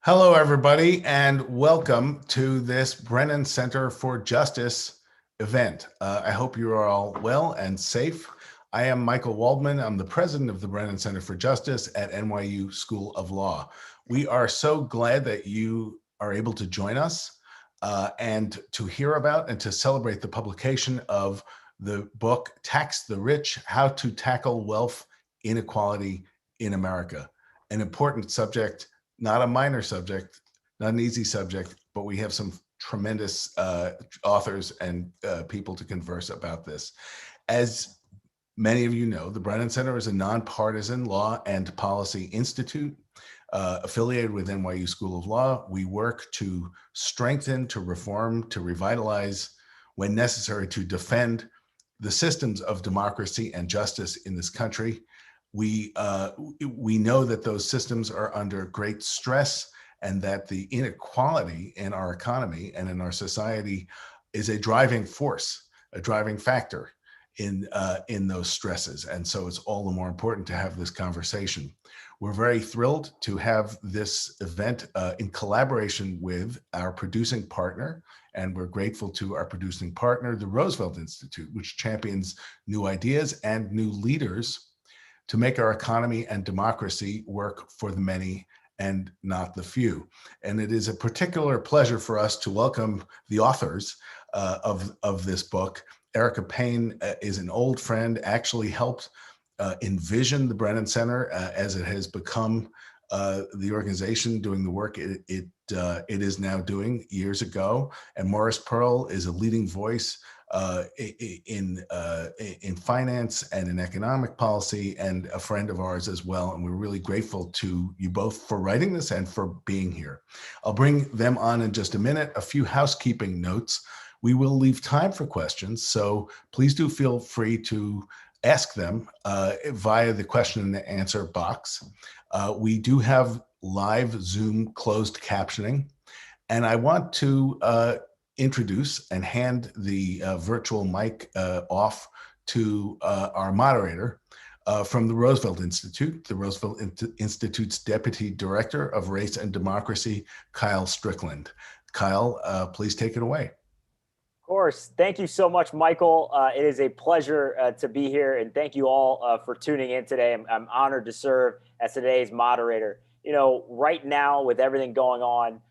Hello, everybody, and welcome to this Brennan Center for Justice event. I hope you are all well and safe. I am Michael Waldman. I'm the president of the Brennan Center for Justice at NYU School of Law. We are so glad that you are able to join us and to hear about and to celebrate the publication of the book, Tax the Rich: How to Tackle Wealth Inequality in America, an important subject, not a minor subject, not an easy subject, but we have some tremendous authors and people to converse about this. As many of you know, the Brennan Center is a nonpartisan law and policy institute affiliated with NYU School of Law. We work to strengthen, to reform, to revitalize, when necessary, to defend the systems of democracy and justice in this country. We know that those systems are under great stress and that the inequality in our economy and in our society is a driving force, a driving factor in those stresses. And so it's all the more important to have this conversation. We're very thrilled to have this event in collaboration with our producing partner, and we're grateful to our producing partner, the Roosevelt Institute, which champions new ideas and new leaders to make our economy and democracy work for the many and not the few. And it is a particular pleasure for us to welcome the authors of this book. Erica Payne is an old friend, actually helped envision the Brennan Center as it has become the organization doing the work it is now doing years ago. And Morris Pearl is a leading voice in finance and in economic policy, and a friend of ours as well. And we're really grateful to you both for writing this and for being here. I'll bring them on in just a minute. A few housekeeping notes. We will leave time for questions, so please do feel free to ask them via the question and answer box. We do have live Zoom closed captioning, and I want to introduce and hand the virtual mic off to our moderator from the Roosevelt Institute, the Roosevelt Institute's Deputy Director of Race and Democracy, Kyle Strickland. Kyle, please take it away. Of course. Thank you so much, Michael. It is a pleasure to be here, and thank you all for tuning in today. I'm honored to serve as today's moderator. You know, right now with everything going on,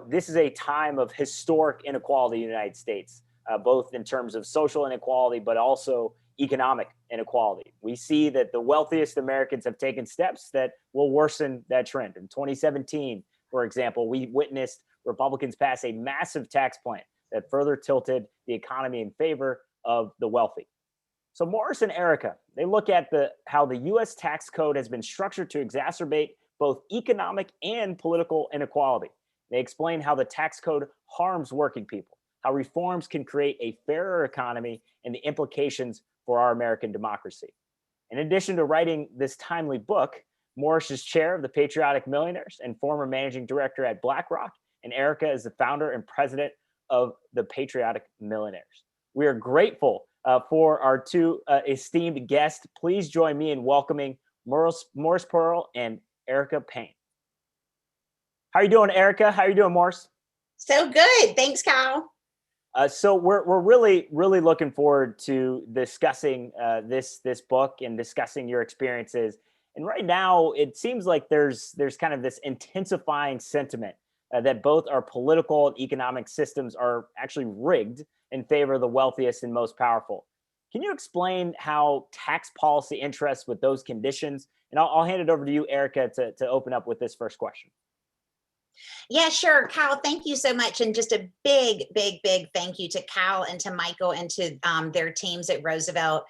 this is a time of historic inequality in the United States, both in terms of social inequality, but also economic inequality. We see that the wealthiest Americans have taken steps that will worsen that trend. In 2017, for example, we witnessed Republicans pass a massive tax plan that further tilted the economy in favor of the wealthy. So Morris and Erica, they look at how the U.S. tax code has been structured to exacerbate both economic and political inequality. They explain how the tax code harms working people, how reforms can create a fairer economy, and the implications for our American democracy. In addition to writing this timely book, Morris is chair of the Patriotic Millionaires and former managing director at BlackRock, and Erica is the founder and president of the Patriotic Millionaires. We are grateful for our two esteemed guests. Please join me in welcoming Morris Pearl and Erica Payne. How are you doing, Erica? How are you doing, Morris? So good. Thanks, Kyle. So we're really looking forward to discussing this book and discussing your experiences. And right now, it seems like there's kind of this intensifying sentiment that both our political and economic systems are actually rigged in favor of the wealthiest and most powerful. Can you explain how tax policy interests with those conditions? And I'll hand it over to you, Erica, to open up with this first question. Yeah, sure. Kyle, thank you so much. And just a big thank you to Kyle and to Michael and to their teams at Roosevelt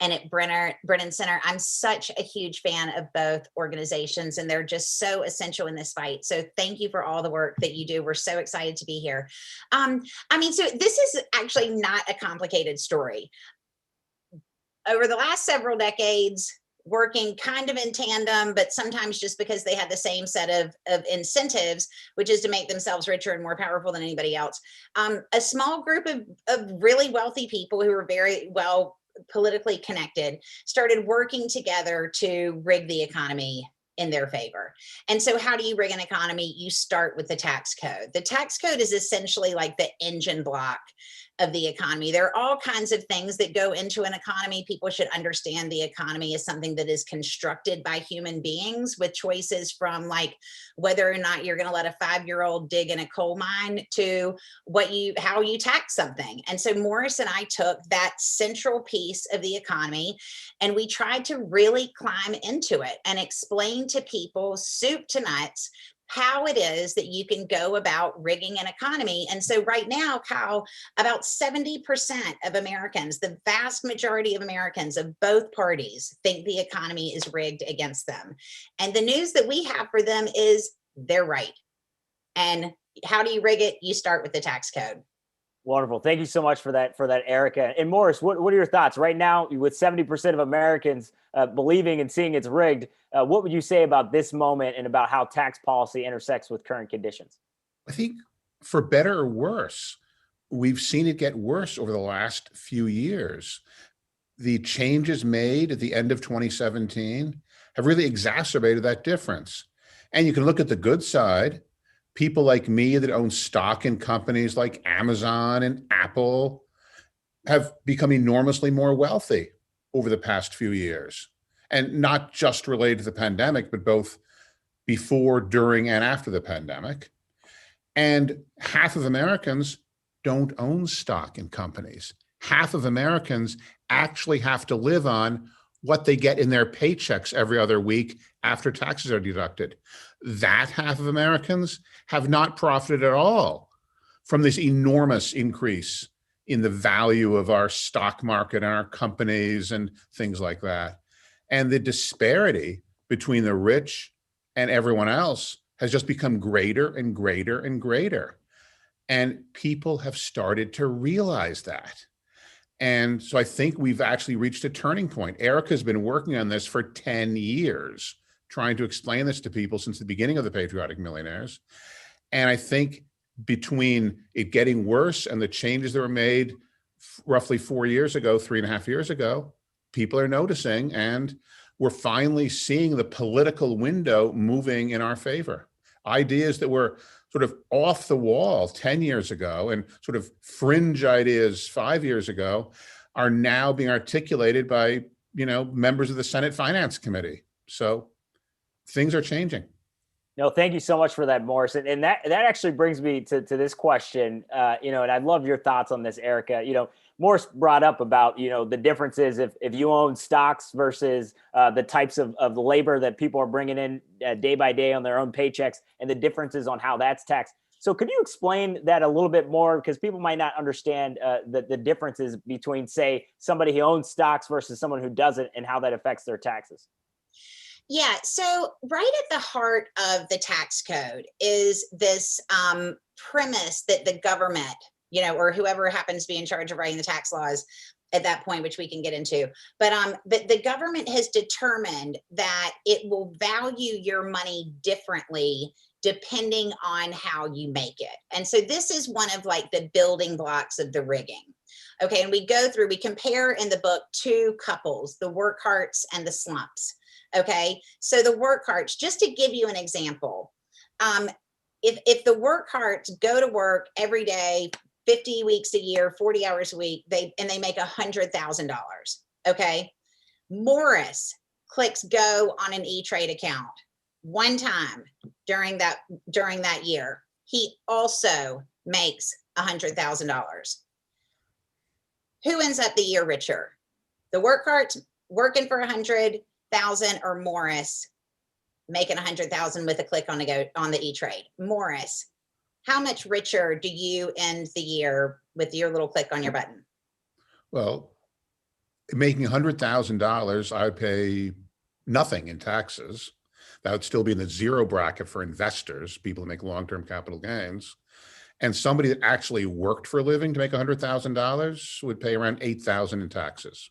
and at Brennan Center. I'm such a huge fan of both organizations, and they're just so essential in this fight. So thank you for all the work that you do. We're so excited to be here. So this is actually not a complicated story. Over the last several decades, working kind of in tandem, but sometimes just because they had the same set of incentives, which is to make themselves richer and more powerful than anybody else. A small group of really wealthy people who were very well politically connected started working together to rig the economy in their favor. And so how do you rig an economy? You start with the tax code. The tax code is essentially like the engine block of the economy. There are all kinds of things that go into an economy. People should understand the economy is something that is constructed by human beings with choices from like whether or not you're going to let a 5-year-old dig in a coal mine to how you tax something. And so Morris and I took that central piece of the economy and we tried to really climb into it and explain to people soup to nuts how it is that you can go about rigging an economy. And so right now, Kyle, about 70% of Americans, the vast majority of Americans of both parties, think the economy is rigged against them. And the news that we have for them is they're right. And how do you rig it? You start with the tax code. Wonderful. Thank you so much for that, Erica. And Morris, what are your thoughts right now with 70% of Americans believing and seeing it's rigged? What would you say about this moment and about how tax policy intersects with current conditions? I think for better or worse, we've seen it get worse over the last few years. The changes made at the end of 2017 have really exacerbated that difference. And you can look at the good side. People like me that own stock in companies like Amazon and Apple have become enormously more wealthy over the past few years. And not just related to the pandemic, but both before, during, and after the pandemic. And half of Americans don't own stock in companies. Half of Americans actually have to live on what they get in their paychecks every other week after taxes are deducted. That half of Americans have not profited at all from this enormous increase in the value of our stock market and our companies and things like that. And the disparity between the rich and everyone else has just become greater and greater and greater. And people have started to realize that. And so I think we've actually reached a turning point. Erica's been working on this for 10 years, trying to explain this to people since the beginning of the Patriotic Millionaires. And I think between it getting worse and the changes that were made roughly 4 years ago, 3.5 years ago, people are noticing, and we're finally seeing the political window moving in our favor. Ideas that were sort of off the wall 10 years ago and sort of fringe ideas 5 years ago are now being articulated by, members of the Senate Finance Committee. So things are changing. No, thank you so much for that, Morris. And that actually brings me to this question, and I'd love your thoughts on this, Erica. Morris brought up about, the differences if you own stocks versus the types of labor that people are bringing in day by day on their own paychecks and the differences on how that's taxed. So could you explain that a little bit more? Because people might not understand the differences between, say, somebody who owns stocks versus someone who doesn't and how that affects their taxes. Yeah, so right at the heart of the tax code is this premise that the government, or whoever happens to be in charge of writing the tax laws at that point, which we can get into, but the government has determined that it will value your money differently depending on how you make it. And so this is one of like the building blocks of the rigging. Okay, and we compare in the book two couples, the Workharts and the Slumps. Okay, so the Workharts, just to give you an example, if the Workharts go to work every day, 50 weeks a year, 40 hours a week, they make $100,000. Okay, Morris clicks go on an E-Trade account one time during that year. He also makes $100,000. Who ends up the year richer? The Workharts working for 100,000 or Morris making 100,000 with a click on the E-Trade? Morris, how much richer do you end the year with your little click on your button? Well, making $100,000, I would pay nothing in taxes. That would still be in the zero bracket for investors, people who make long-term capital gains. And somebody that actually worked for a living to make $100,000 would pay around $8,000 in taxes.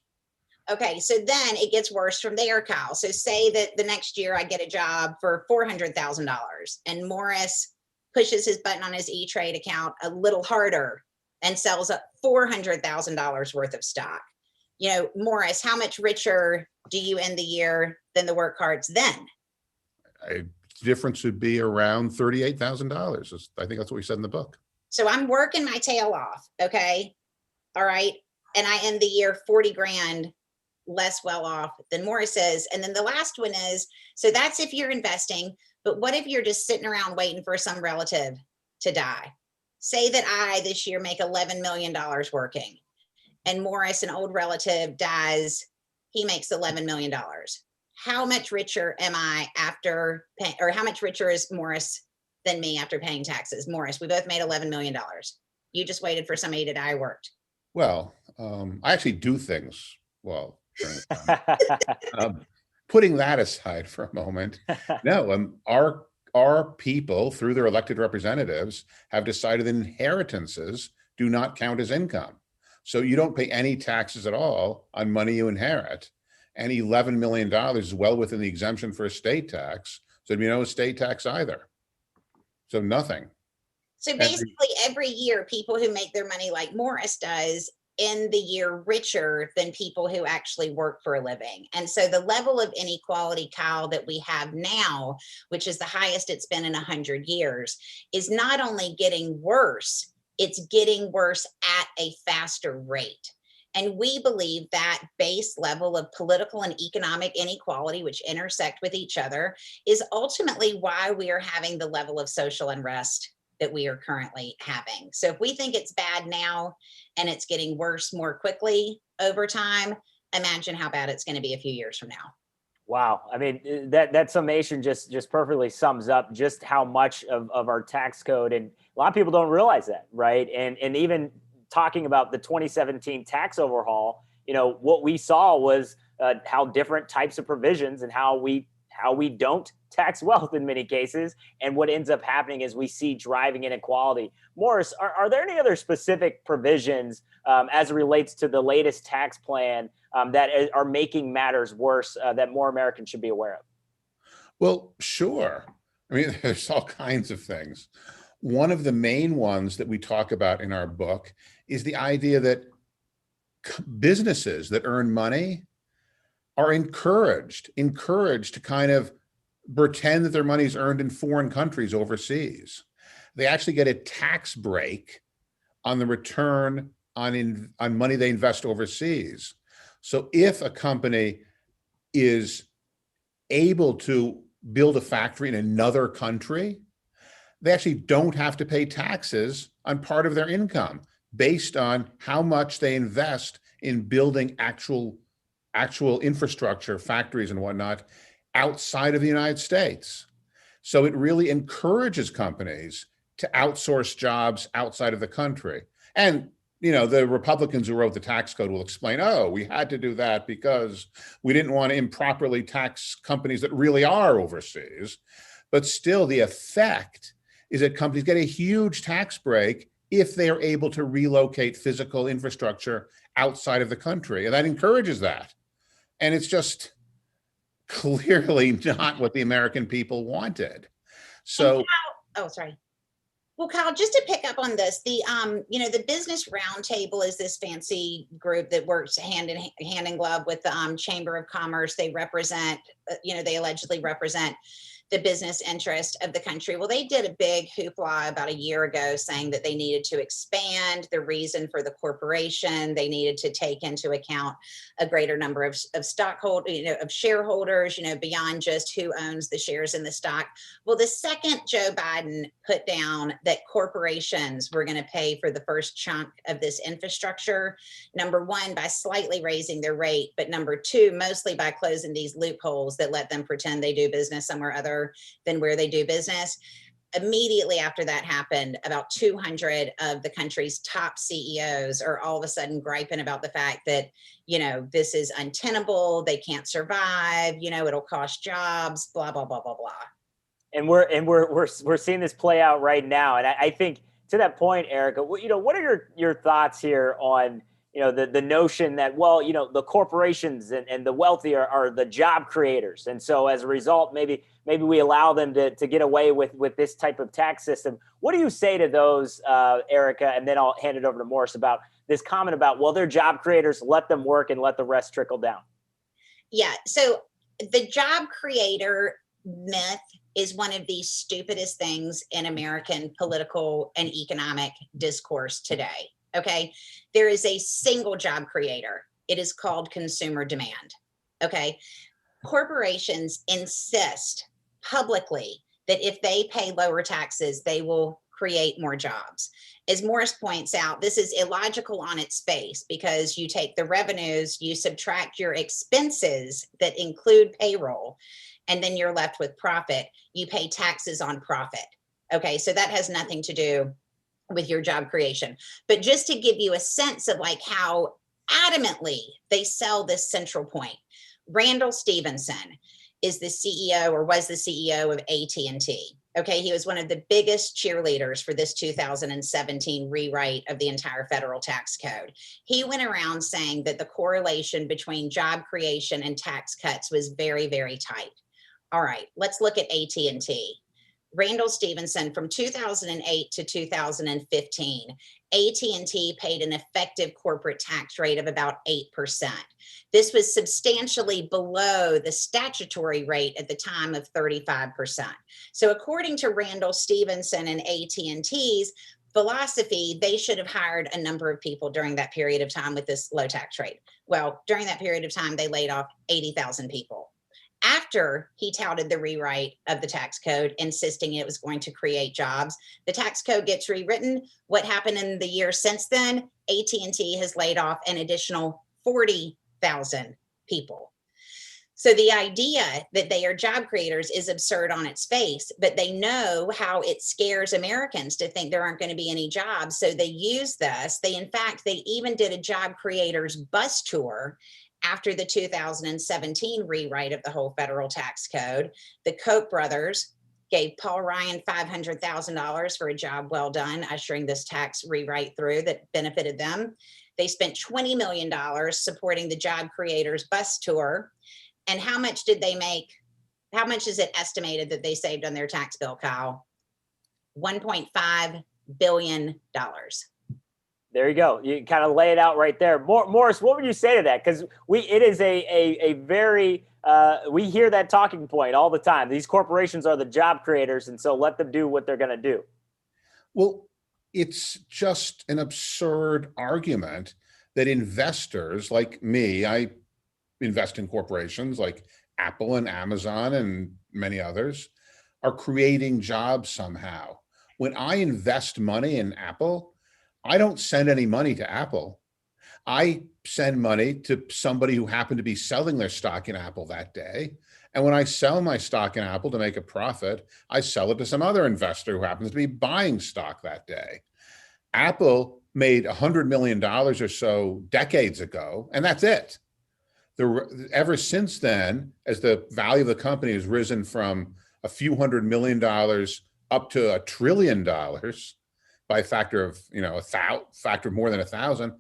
Okay, so then it gets worse from there, Kyle. So say that the next year I get a job for $400,000 and Morris pushes his button on his E-Trade account a little harder and sells up $400,000 worth of stock. Morris, how much richer do you end the year than the Workharts then? The difference would be around $38,000. I think that's what we said in the book. So I'm working my tail off. Okay. All right. And I end the year 40 grand less well off than Morris is. And then the last one is, so that's if you're investing, but what if you're just sitting around waiting for some relative to die? Say that I this year make $11 million working, and Morris, an old relative, dies. He makes $11 million. How much richer am I after pay, or how much richer is Morris than me after paying taxes? Morris, we both made $11 million. You just waited for somebody to die, worked. Well, I actually do things well during the time. Putting that aside for a moment, no, our people, through their elected representatives, have decided that inheritances do not count as income. So you don't pay any taxes at all on money you inherit. And $11 million is well within the exemption for estate tax. So there'd be no estate tax either. So nothing. So basically every year, people who make their money like Morris does end the year richer than people who actually work for a living. And so the level of inequality, Kyle, that we have now, which is the highest it's been in 100 years, is not only getting worse, it's getting worse at a faster rate. And we believe that base level of political and economic inequality, which intersect with each other, is ultimately why we are having the level of social unrest that we are currently having. So if we think it's bad now and it's getting worse more quickly over time, imagine how bad it's going to be a few years from now. Wow. I mean, that summation just perfectly sums up just how much of our tax code, and a lot of people don't realize that, right? And even talking about the 2017 tax overhaul, what we saw was how different types of provisions and how we don't tax wealth in many cases. And what ends up happening is we see driving inequality. Morris, are there any other specific provisions as it relates to the latest tax plan that are making matters worse that more Americans should be aware of? Well, sure. I mean, there's all kinds of things. One of the main ones that we talk about in our book is the idea that businesses that earn money are encouraged to kind of pretend that their money is earned in foreign countries overseas. They actually get a tax break on the return on money they invest overseas. So if a company is able to build a factory in another country, they actually don't have to pay taxes on part of their income based on how much they invest in building actual infrastructure, factories and whatnot outside of the United States. So it really encourages companies to outsource jobs outside of the country. And the Republicans who wrote the tax code will explain, oh, we had to do that because we didn't want to improperly tax companies that really are overseas. But still, the effect is that companies get a huge tax break if they are able to relocate physical infrastructure outside of the country. And that encourages that. And it's just clearly not what the American people wanted. So, oh, sorry. Well, Kyle, just to pick up on this, the Business Roundtable is this fancy group that works hand in glove with the Chamber of Commerce. They represent, they allegedly represent the business interest of the country. Well, they did a big hoopla about a year ago saying that they needed to expand the reason for the corporation. They needed to take into account a greater number of stockholders, of shareholders, beyond just who owns the shares in the stock. Well, the second Joe Biden put down that corporations were going to pay for the first chunk of this infrastructure, number one, by slightly raising their rate, but number two, mostly by closing these loopholes that let them pretend they do business somewhere other than where they do business. Immediately after that happened, about 200 of the country's top CEOs are all of a sudden griping about the fact that, this is untenable, they can't survive, it'll cost jobs, blah, blah, blah, blah, blah. And we're seeing this play out right now. And I think to that point, Erica, what are your thoughts here on the notion that, the corporations and the wealthy are the job creators. And so as a result, maybe we allow them to get away with this type of tax system. What do you say to those, Erica? And then I'll hand it over to Morris about this comment about, they're job creators, let them work and let the rest trickle down. Yeah. So the job creator myth is one of the stupidest things in American political and economic discourse today. Okay. There is a single job creator. It is called consumer demand. Okay. Corporations insist publicly that if they pay lower taxes, they will create more jobs. As Morris points out, this is illogical on its face because you take the revenues, you subtract your expenses that include payroll, and then you're left with profit. You pay taxes on profit. Okay, so that has nothing to do with your job creation. But just to give you a sense of like how adamantly they sell this central point, Randall Stephenson is the CEO or was the CEO of AT&T. Okay, he was one of the biggest cheerleaders for this 2017 rewrite of the entire federal tax code. He went around saying that the correlation between job creation and tax cuts was very, very tight. All right, let's look at AT&T. Randall Stephenson, from 2008 to 2015, AT&T paid an effective corporate tax rate of about 8%. This was substantially below the statutory rate at the time of 35%. So according to Randall Stephenson and AT&T's philosophy, they should have hired a number of people during that period of time with this low tax rate. Well, during that period of time, they laid off 80,000 people. After he touted the rewrite of the tax code, insisting it was going to create jobs, the tax code gets rewritten. What happened in the year since then? AT&T has laid off an additional 40,000 people. So the idea that they are job creators is absurd on its face, but they know how it scares Americans to think there aren't going to be any jobs. So they use this. In fact, they even did a job creators bus tour after the 2017 rewrite of the whole federal tax code. The Koch brothers gave Paul Ryan $500,000 for a job well done, ushering this tax rewrite through that benefited them. They spent $20 million supporting the job creators bus tour. And how much did they make? How much is it estimated that they saved on their tax bill, Kyle? $1.5 billion. There you go. You kind of lay it out right there. Morris, what would you say to that? Because it is a very, we hear that talking point all the time. These corporations are the job creators, and so let them do what they're going to do. Well, it's just an absurd argument that investors like me, I invest in corporations like Apple and Amazon and many others, are creating jobs somehow. When I invest money in Apple, I don't send any money to Apple. I send money to somebody who happened to be selling their stock in Apple that day. And when I sell my stock in Apple to make a profit, I sell it to some other investor who happens to be buying stock that day. Apple made $100 million or so decades ago, and that's it. Ever since then, as the value of the company has risen from a few $100 million up to $1 trillion, by a factor of, factor of more than 1,000,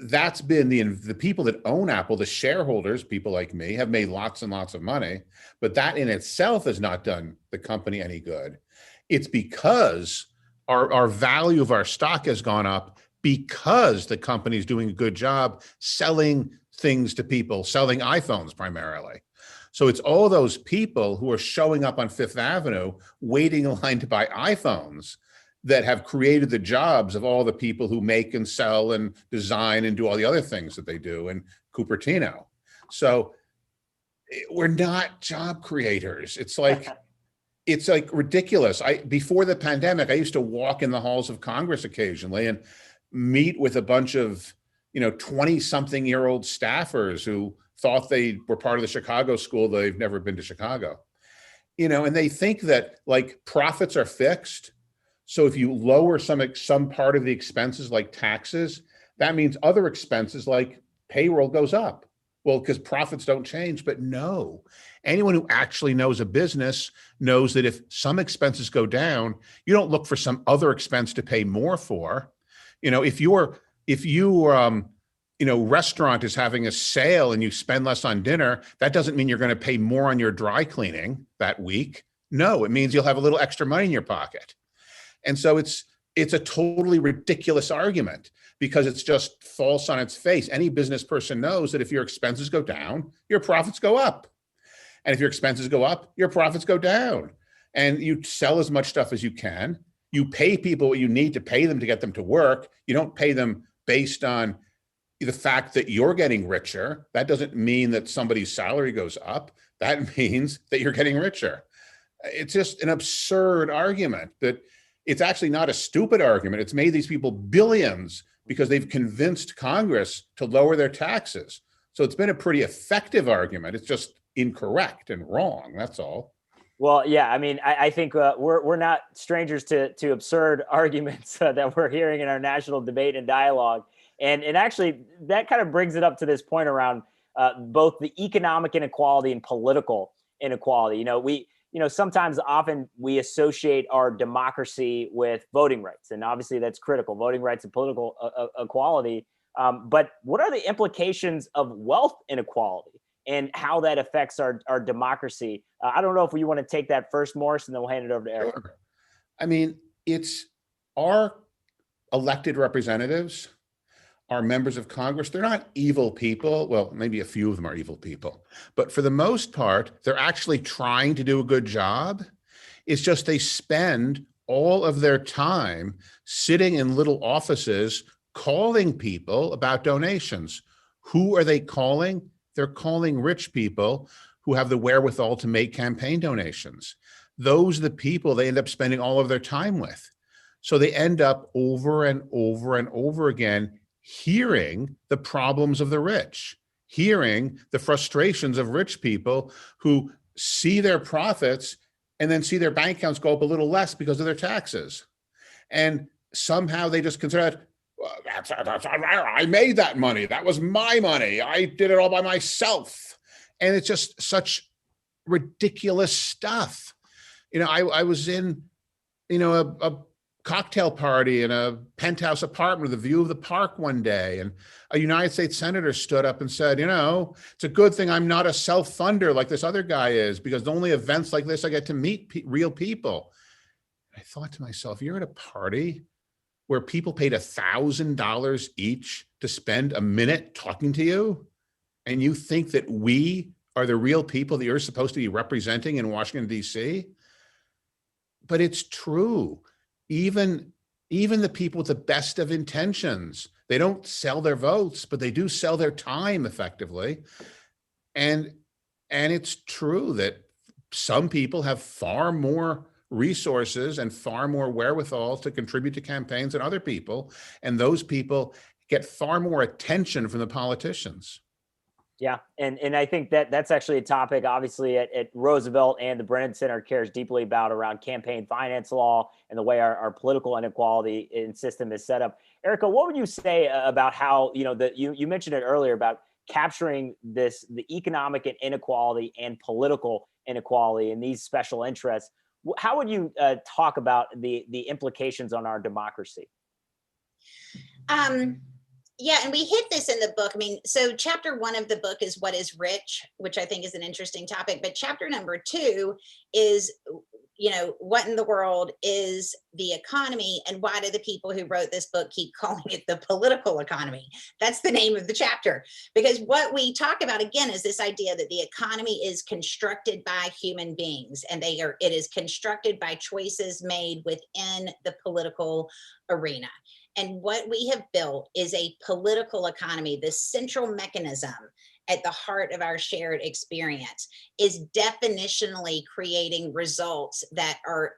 that's been the people that own Apple, the shareholders, people like me, have made lots and lots of money, but that in itself has not done the company any good. It's because our value of our stock has gone up because the company is doing a good job selling things to people, selling iPhones primarily. So it's all those people who are showing up on Fifth Avenue, waiting in line to buy iPhones, that have created the jobs of all the people who make and sell and design and do all the other things that they do in Cupertino. So we're not job creators. It's like ridiculous. Before the pandemic, I used to walk in the halls of Congress occasionally and meet with a bunch of 20-something-year-old staffers who thought they were part of the Chicago school. They've never been to Chicago, and they think that like profits are fixed. So if you lower some part of the expenses like taxes, that means other expenses like payroll goes up. Well, because profits don't change. But no, anyone who actually knows a business knows that if some expenses go down, you don't look for some other expense to pay more for. If your restaurant is having a sale and you spend less on dinner, that doesn't mean you're going to pay more on your dry cleaning that week. No, it means you'll have a little extra money in your pocket. And so it's a totally ridiculous argument because it's just false on its face. Any business person knows that if your expenses go down, your profits go up. And if your expenses go up, your profits go down. And you sell as much stuff as you can. You pay people what you need to pay them to get them to work. You don't pay them based on the fact that you're getting richer. That doesn't mean that somebody's salary goes up. That means that you're getting richer. It's just an absurd argument that it's actually not a stupid argument. It's made these people billions because they've convinced Congress to lower their taxes. So it's been a pretty effective argument. It's just incorrect and wrong. That's all. Well, yeah, I mean, I think we're not strangers to absurd arguments that we're hearing in our national debate and dialogue. And actually, that kind of brings it up to this point around both the economic inequality and political inequality. Sometimes often we associate our democracy with voting rights, and obviously that's critical, voting rights and political equality. But what are the implications of wealth inequality and how that affects our democracy? I don't know if you want to take that first, Morris, and then we'll hand it over to Eric. Sure. I mean, it's our elected representatives, our members of Congress. They're not evil people. Well, maybe a few of them are evil people, but for the most part, they're actually trying to do a good job. It's just they spend all of their time sitting in little offices calling people about donations. Who are they calling? They're calling rich people who have the wherewithal to make campaign donations. Those are the people they end up spending all of their time with. So they end up over and over and over again hearing the problems of the rich, hearing the frustrations of rich people who see their profits and then see their bank accounts go up a little less because of their taxes. And somehow they just consider that, I made that money. That was my money. I did it all by myself. And it's just such ridiculous stuff. I was in, a cocktail party in a penthouse apartment with a view of the park one day. And a United States senator stood up and said, it's a good thing I'm not a self-funder like this other guy is, because the only events like this, I get to meet real people. I thought to myself, you're at a party where people paid $1,000 each to spend a minute talking to you, and you think that we are the real people that you're supposed to be representing in Washington, D.C.? But it's true. Even the people with the best of intentions, they don't sell their votes, but they do sell their time effectively. And it's true that some people have far more resources and far more wherewithal to contribute to campaigns than other people. And those people get far more attention from the politicians. Yeah. And I think that's actually a topic, obviously, at Roosevelt and the Brennan Center cares deeply about, around campaign finance law and the way our political inequality in system is set up. Erica, what would you say about how, you mentioned it earlier about capturing the economic inequality and political inequality and these special interests? How would you talk about the implications on our democracy? Yeah, and we hit this in the book. I mean, so chapter 1 of the book is what is rich, which I think is an interesting topic. But chapter number 2 is, what in the world is the economy, and why do the people who wrote this book keep calling it the political economy? That's the name of the chapter. Because what we talk about, again, is this idea that the economy is constructed by human beings, and it is constructed by choices made within the political arena. And what we have built is a political economy. The central mechanism at the heart of our shared experience is definitionally creating results that are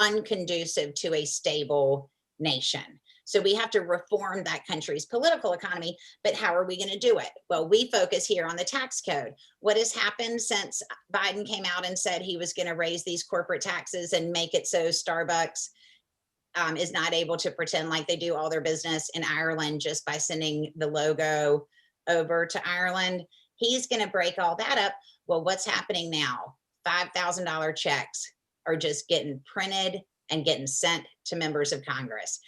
unconducive to a stable nation. So we have to reform that country's political economy. But how are we going to do it? Well, we focus here on the tax code. What has happened since Biden came out and said he was going to raise these corporate taxes and make it so Starbucks is not able to pretend like they do all their business in Ireland just by sending the logo over to Ireland? He's going to break all that up. Well, what's happening now? $5,000 checks are just getting printed and getting sent to members of Congress.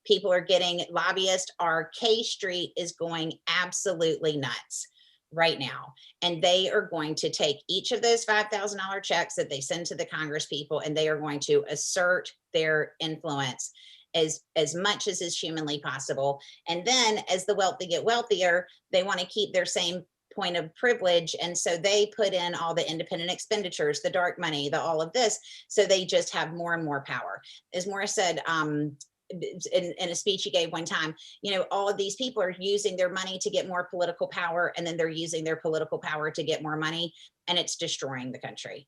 People are getting lobbyists. Our K Street is going absolutely nuts right now. And they are going to take each of those $5,000 checks that they send to the Congress people, and they are going to assert their influence as much as is humanly possible. And then as the wealthy get wealthier, they want to keep their same point of privilege. And so they put in all the independent expenditures, the dark money, the all of this. So they just have more and more power. As Morris said, in a speech he gave one time, you know, all of these people are using their money to get more political power, and then they're using their political power to get more money, and it's destroying the country.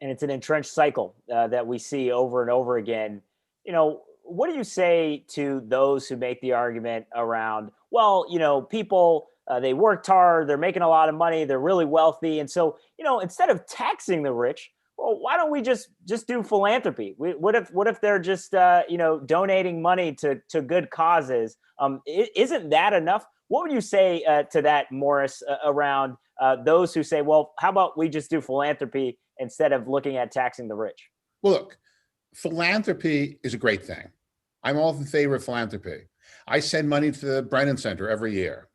And it's an entrenched cycle that we see over and over again. You know, what do you say to those who make the argument around, well, you know, people, they worked hard, they're making a lot of money, they're really wealthy. And so, you know, instead of taxing the rich, well, why don't we just do philanthropy? What if they're just, you know, donating money to good causes? Isn't that enough? What would you say to that, Morris, around those who say, well, how about we just do philanthropy instead of looking at taxing the rich? Well, look, philanthropy is a great thing. I'm all in favor of philanthropy. I send money to the Brennan Center every year.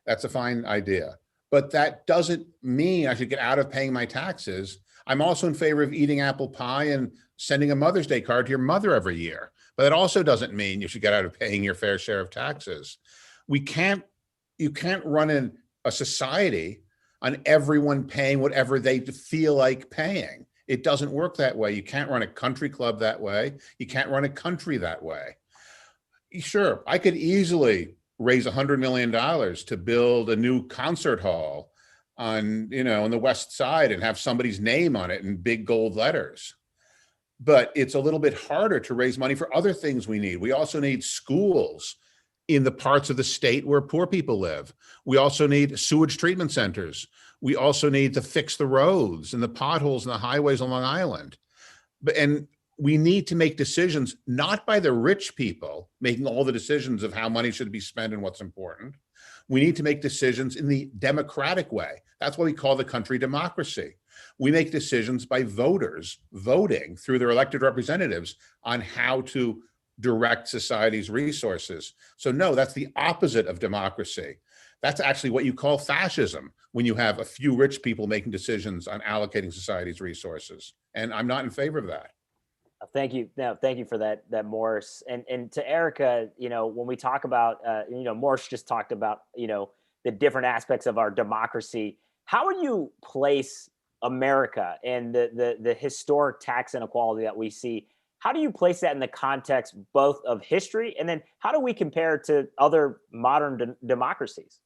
That's a fine idea. But that doesn't mean I should get out of paying my taxes. I'm also in favor of eating apple pie and sending a Mother's Day card to your mother every year. But that also doesn't mean you should get out of paying your fair share of taxes. You can't run a society on everyone paying whatever they feel like paying. It doesn't work that way. You can't run a country club that way. You can't run a country that way. Sure, I could easily raise $100 million to build a new concert hall on the West Side and have somebody's name on it in big gold letters. But it's a little bit harder to raise money for other things we need. We also need schools in the parts of the state where poor people live. We also need sewage treatment centers. We also need to fix the roads and the potholes and the highways on Long Island. And we need to make decisions, not by the rich people making all the decisions of how money should be spent and what's important. We need to make decisions in the democratic way. That's what we call the country democracy. We make decisions by voters voting through their elected representatives on how to direct society's resources. So no, that's the opposite of democracy. That's actually what you call fascism, when you have a few rich people making decisions on allocating society's resources. And I'm not in favor of that. Thank you. No, thank you for that, Morris. And to Erica, when we talk about, Morris just talked about, the different aspects of our democracy. How would you place America and the historic tax inequality that we see? How do you place that in the context both of history, and then how do we compare to other modern democracies?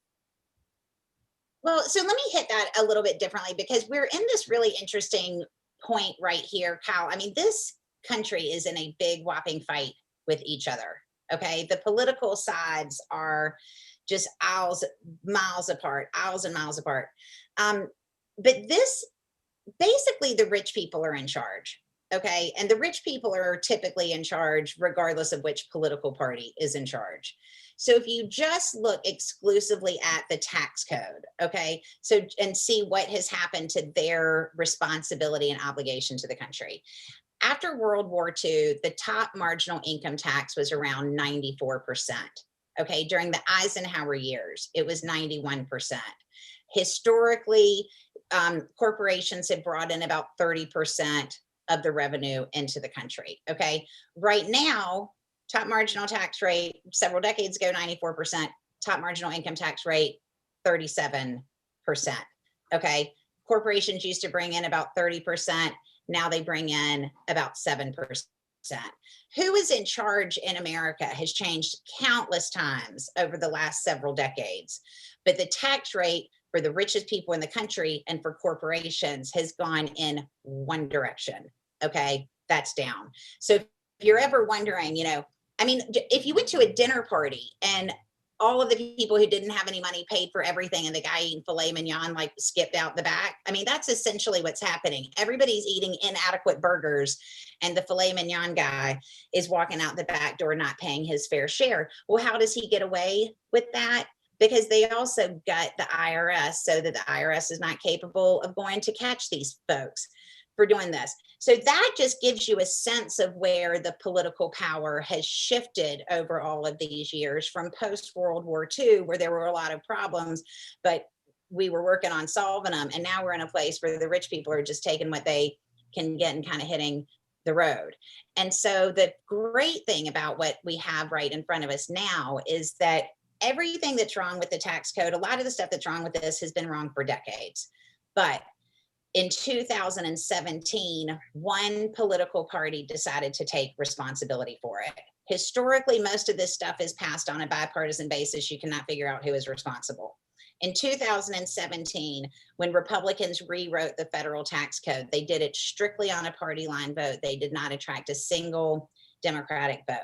Well, so let me hit that a little bit differently, because we're in this really interesting point right here, Cal. I mean, this country is in a big whopping fight with each other. Okay. The political sides are just miles and miles apart. But this, basically the rich people are in charge. Okay. And the rich people are typically in charge regardless of which political party is in charge. So if you just look exclusively at the tax code, okay, and see what has happened to their responsibility and obligation to the country. After World War II, the top marginal income tax was around 94%. Okay, during the Eisenhower years, it was 91%. Historically, corporations had brought in about 30% of the revenue into the country. Okay, right now, top marginal tax rate, several decades ago, 94%, top marginal income tax rate, 37%. Okay, corporations used to bring in about 30%. Now they bring in about 7%. Who is in charge in America has changed countless times over the last several decades. But the tax rate for the richest people in the country and for corporations has gone in one direction. Okay, that's down. So if you're ever wondering, if you went to a dinner party and all of the people who didn't have any money paid for everything, and the guy eating filet mignon skipped out the back. I mean, that's essentially what's happening. Everybody's eating inadequate burgers, and the filet mignon guy is walking out the back door not paying his fair share. Well, how does he get away with that? Because they also gut the IRS so that the IRS is not capable of going to catch these folks for doing this. So that just gives you a sense of where the political power has shifted over all of these years, from post-World War II, where there were a lot of problems, but we were working on solving them. And now we're in a place where the rich people are just taking what they can get and kind of hitting the road. And so the great thing about what we have right in front of us now is that everything that's wrong with the tax code, a lot of the stuff that's wrong with this has been wrong for decades. But in 2017, one political party decided to take responsibility for it. Historically, most of this stuff is passed on a bipartisan basis. You cannot figure out who is responsible. In 2017, when Republicans rewrote the federal tax code, they did it strictly on a party line vote. They did not attract a single Democratic vote.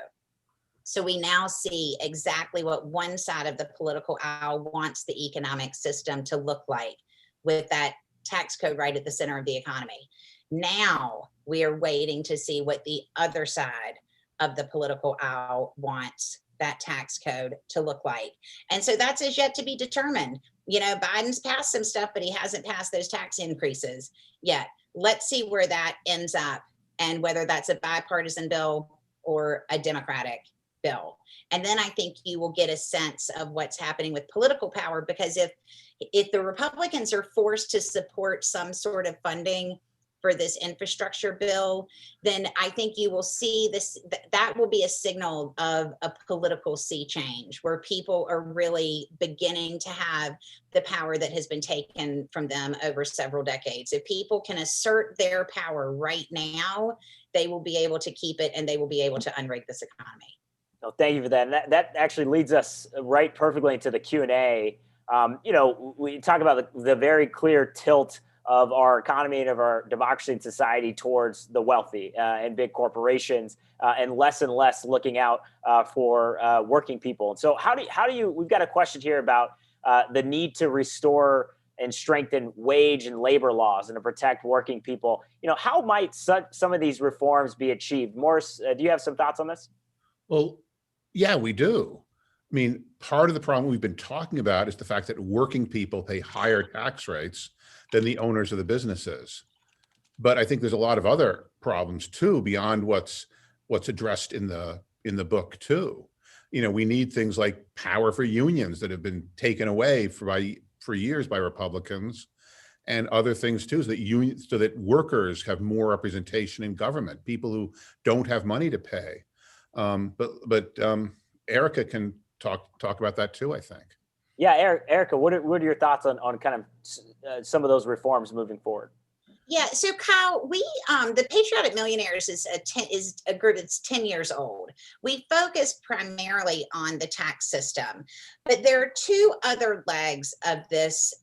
So we now see exactly what one side of the political aisle wants the economic system to look like, with that tax code right at the center of the economy. Now we are waiting to see what the other side of the political aisle wants that tax code to look like. And so that's as yet to be determined. You know, Biden's passed some stuff, but he hasn't passed those tax increases yet. Let's see where that ends up and whether that's a bipartisan bill or a Democratic bill. And then I think you will get a sense of what's happening with political power, because if the Republicans are forced to support some sort of funding for this infrastructure bill, then I think you will see this, that will be a signal of a political sea change, where people are really beginning to have the power that has been taken from them over several decades. If people can assert their power right now, they will be able to keep it, and they will be able to unrig this economy. No, thank you for that. And that actually leads us right perfectly into the Q&A. You know, we talk about the very clear tilt of our economy and of our democracy and society towards the wealthy and big corporations, and less looking out for working people. And so how do you, we've got a question here about the need to restore and strengthen wage and labor laws and to protect working people. You know, how might some of these reforms be achieved? Morris, do you have some thoughts on this? Well, yeah, we do. I mean, part of the problem we've been talking about is the fact that working people pay higher tax rates than the owners of the businesses. But I think there's a lot of other problems too, beyond what's addressed in the book too. You know, we need things like power for unions that have been taken away for years by Republicans, and other things too, so that workers have more representation in government, people who don't have money to pay. But Erica can talk about that too, I think. Yeah, Erica, what are your thoughts on kind of some of those reforms moving forward? Yeah, so Kyle, we the Patriotic Millionaires is a group that's 10 years old. We focus primarily on the tax system, but there are two other legs of this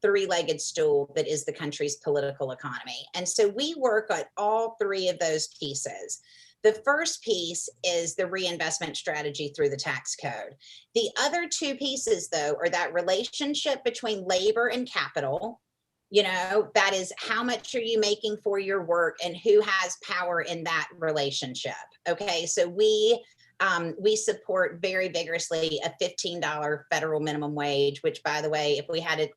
three-legged stool that is the country's political economy. And so we work at all three of those pieces. The first piece is the reinvestment strategy through the tax code. The other two pieces, though, are that relationship between labor and capital. You know, that is, how much are you making for your work and who has power in that relationship? Okay, so we support very vigorously a $15 federal minimum wage, which, by the way, if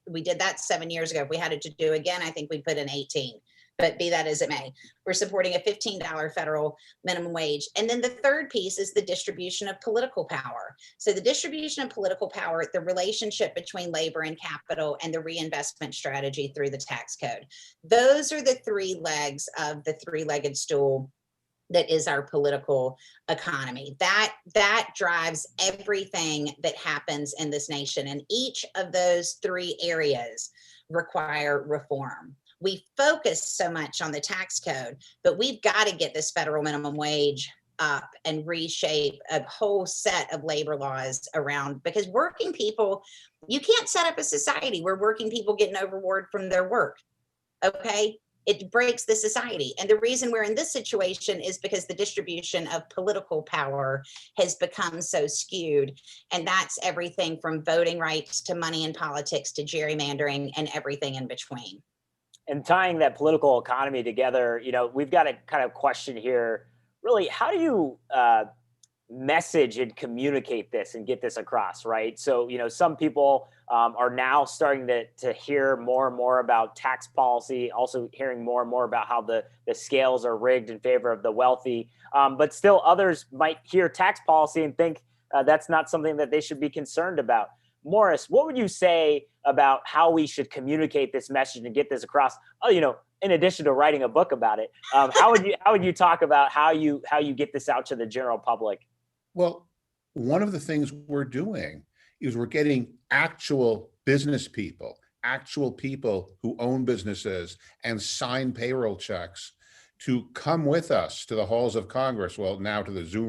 we did that 7 years ago. If we had it to do again, I think we'd put in 18. But be that as it may, we're supporting a $15 federal minimum wage. And then the third piece is the distribution of political power. So the distribution of political power, the relationship between labor and capital, and the reinvestment strategy through the tax code. Those are the three legs of the three-legged stool that is our political economy. That drives everything that happens in this nation. And each of those three areas require reform. We focus so much on the tax code, but we've got to get this federal minimum wage up and reshape a whole set of labor laws around, because working people, you can't set up a society where working people get no reward from their work. Okay. It breaks the society. And the reason we're in this situation is because the distribution of political power has become so skewed. And that's everything from voting rights to money in politics to gerrymandering and everything in between. And tying that political economy together, you know, we've got a kind of question here. Really, how do you message and communicate this and get this across, right? So, you know, some people are now starting to hear more and more about tax policy, also hearing more and more about how the scales are rigged in favor of the wealthy. But still others might hear tax policy and think that's not something that they should be concerned about. Morris, what would you say about how we should communicate this message and get this across? Oh, you know, in addition to writing a book about it, how would you talk about how you get this out to the general public? Well, one of the things we're doing is we're getting actual business people, actual people who own businesses and sign payroll checks to come with us to the halls of Congress, well, now to the Zoom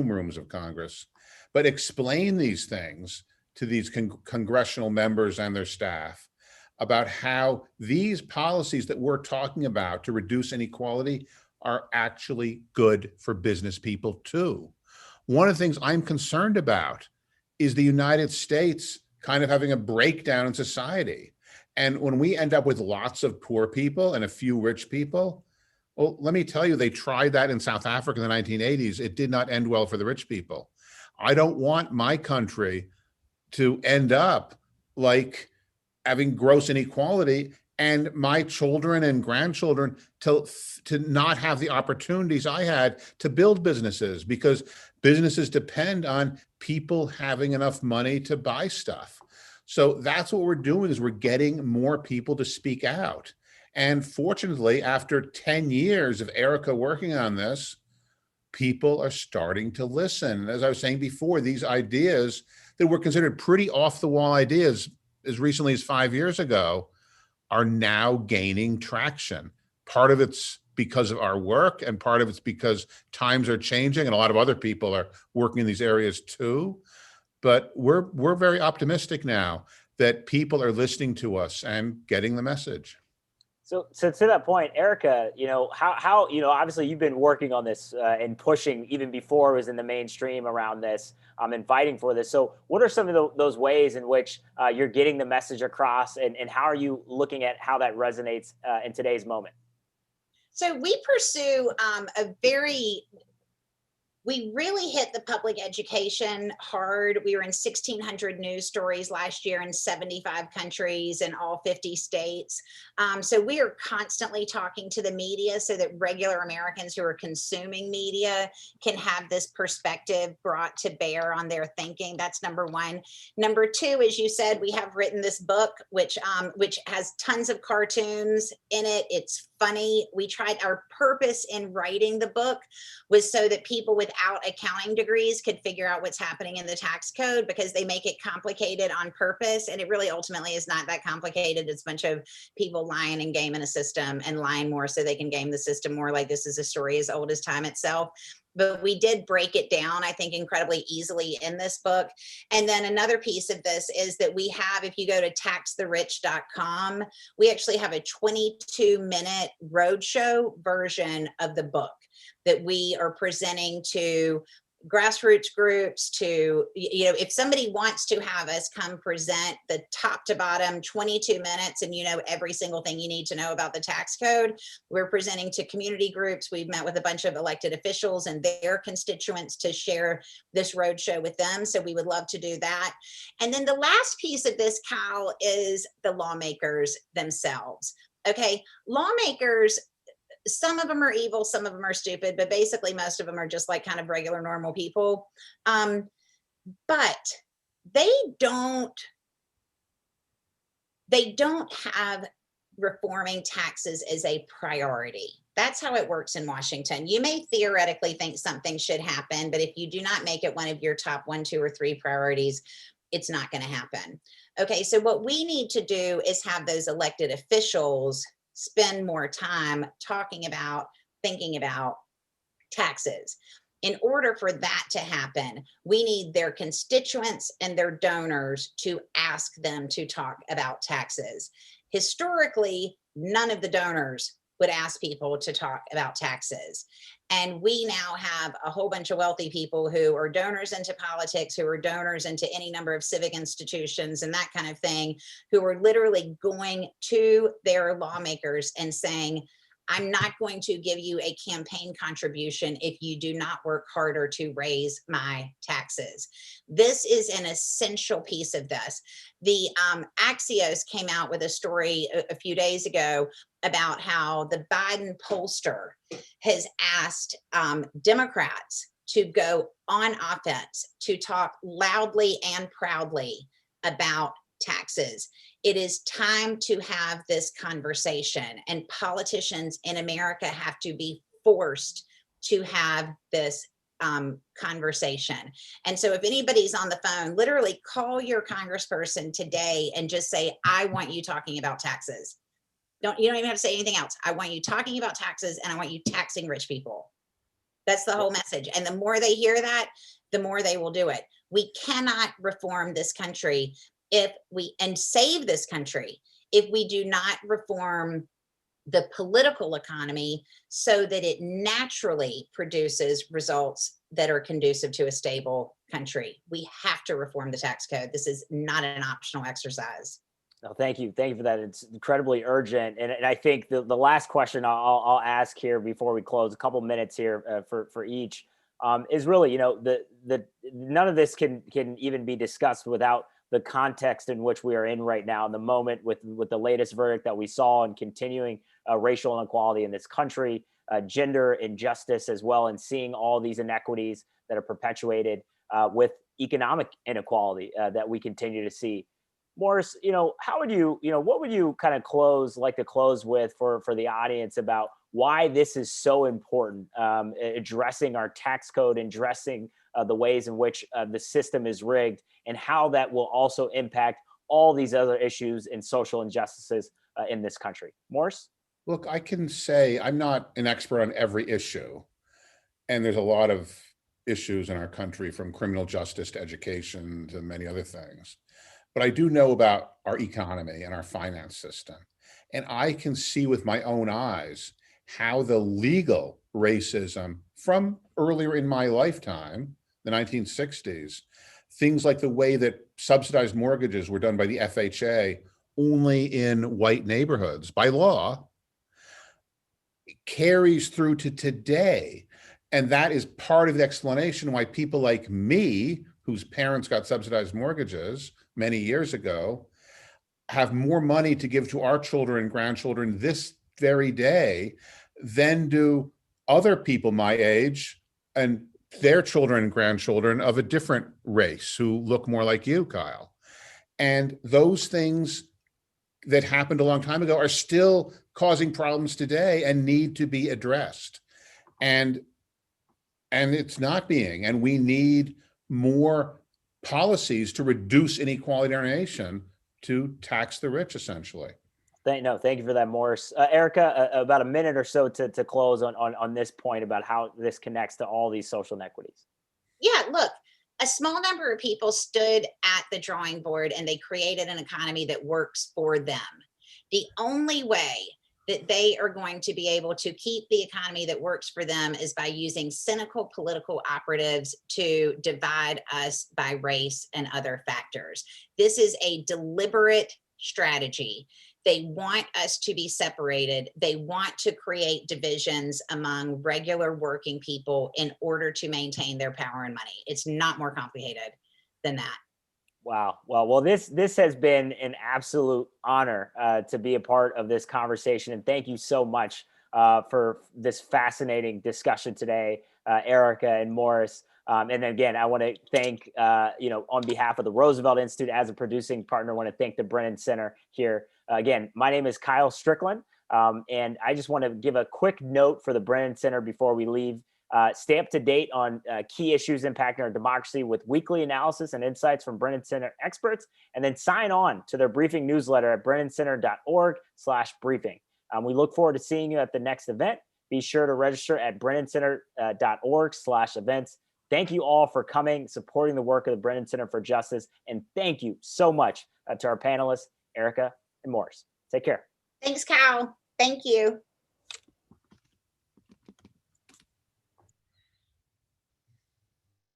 rooms of Congress, but explain these things to these congressional members and their staff about how these policies that we're talking about to reduce inequality are actually good for business people too. One of the things I'm concerned about is the United States kind of having a breakdown in society. And when we end up with lots of poor people and a few rich people, well, let me tell you, they tried that in South Africa in the 1980s. It did not end well for the rich people. I don't want my country to end up like having gross inequality and my children and grandchildren to not have the opportunities I had to build businesses, because businesses depend on people having enough money to buy stuff. So that's what we're doing, is we're getting more people to speak out. And fortunately, after 10 years of Erica working on this, people are starting to listen. As I was saying before, these ideas that were considered pretty off the wall ideas as recently as 5 years ago are now gaining traction. Part of it's because of our work, and part of it's because times are changing and a lot of other people are working in these areas too. But we're very optimistic now that people are listening to us and getting the message. So to that point, Erica, how obviously you've been working on this and pushing even before it was in the mainstream around this and fighting for this. So what are some of those ways in which you're getting the message across, and how are you looking at how that resonates in today's moment? So we pursue we really hit the public education hard. We were in 1,600 news stories last year in 75 countries in all 50 states. So we are constantly talking to the media so that regular Americans who are consuming media can have this perspective brought to bear on their thinking. That's number one. Number two, as you said, we have written this book, which has tons of cartoons in it. It's funny. Our purpose in writing the book was so that people without accounting degrees could figure out what's happening in the tax code, because they make it complicated on purpose. And it really ultimately is not that complicated. It's a bunch of people lying and gaming a system, and lying more so they can game the system more. Like, this is a story as old as time itself. But we did break it down, I think, incredibly easily in this book. And then another piece of this is that we have, if you go to taxtherich.com, we actually have a 22-minute roadshow version of the book that we are presenting to grassroots groups, to, if somebody wants to have us come present the top to bottom 22 minutes and every single thing you need to know about the tax code, we're presenting to community groups. We've met with a bunch of elected officials and their constituents to share this roadshow with them. So we would love to do that. And then the last piece of this, Kyle, is the lawmakers themselves. Okay, lawmakers, some of them are evil, some of them are stupid, but basically most of them are just like kind of regular, normal people. But they don't have reforming taxes as a priority. That's how it works in Washington. You may theoretically think something should happen, but if you do not make it one of your top 1, 2, or 3 priorities, it's not going to happen. Okay, so what we need to do is have those elected officials spend more time thinking about taxes. In order for that to happen, we need their constituents and their donors to ask them to talk about taxes. Historically, none of the donors would ask people to talk about taxes. And we now have a whole bunch of wealthy people who are donors into politics, who are donors into any number of civic institutions and that kind of thing, who are literally going to their lawmakers and saying, I'm not going to give you a campaign contribution if you do not work harder to raise my taxes. This is an essential piece of this. The Axios came out with a story a few days ago about how the Biden pollster has asked Democrats to go on offense, to talk loudly and proudly about taxes. It is time to have this conversation, and politicians in America have to be forced to have this conversation. And so if anybody's on the phone, literally call your congressperson today and just say, I want you talking about taxes. You don't even have to say anything else. I want you talking about taxes, and I want you taxing rich people. That's the whole message. And the more they hear that, the more they will do it. We cannot reform this country and save this country if we do not reform the political economy so that it naturally produces results that are conducive to a stable country. We have to reform the tax code. This is not an optional exercise. No, thank you. Thank you for that. It's incredibly urgent. And I think the last question I'll ask here before we close, a couple minutes here for each, is really, none of this can even be discussed without the context in which we are in right now, in the moment with the latest verdict that we saw, and continuing racial inequality in this country, gender injustice as well, and seeing all these inequities that are perpetuated with economic inequality that we continue to see. Morris, how would you, what would you kind of like to close with for the audience about why this is so important, addressing our tax code, addressing the ways in which the system is rigged, and how that will also impact all these other issues and social injustices in this country? Morris? Look, I can say I'm not an expert on every issue, and there's a lot of issues in our country, from criminal justice to education to many other things. But I do know about our economy and our finance system. And I can see with my own eyes how the legal racism from earlier in my lifetime, the 1960s, things like the way that subsidized mortgages were done by the FHA only in white neighborhoods by law, carries through to today. And that is part of the explanation why people like me, whose parents got subsidized mortgages many years ago, have more money to give to our children and grandchildren this very day than do other people my age and their children and grandchildren of a different race who look more like you, Kyle. And those things that happened a long time ago are still causing problems today and need to be addressed. And it's not being, and we need more policies to reduce inequality in our nation, to tax the rich, essentially. Thank you for that, Morris. Erica, about a minute or so to close on this point about how this connects to all these social inequities. Yeah, look, a small number of people stood at the drawing board and they created an economy that works for them. The only way that they are going to be able to keep the economy that works for them is by using cynical political operatives to divide us by race and other factors. This is a deliberate strategy. They want us to be separated. They want to create divisions among regular working people in order to maintain their power and money. It's not more complicated than that. Wow. Well, this has been an absolute honor to be a part of this conversation. And thank you so much for this fascinating discussion today, Erica and Morris. And again, I want to thank, on behalf of the Roosevelt Institute as a producing partner, I want to thank the Brennan Center here. Again, my name is Kyle Strickland. And I just want to give a quick note for the Brennan Center before we leave. Stay up to date on key issues impacting our democracy with weekly analysis and insights from Brennan Center experts, and then sign on to their briefing newsletter at brennancenter.org/briefing. We look forward to seeing you at the next event. Be sure to register at brennancenter.org/events. Thank you all for coming, supporting the work of the Brennan Center for Justice. And thank you so much to our panelists, Erica and Morris. Take care. Thanks, Kyle. Thank you.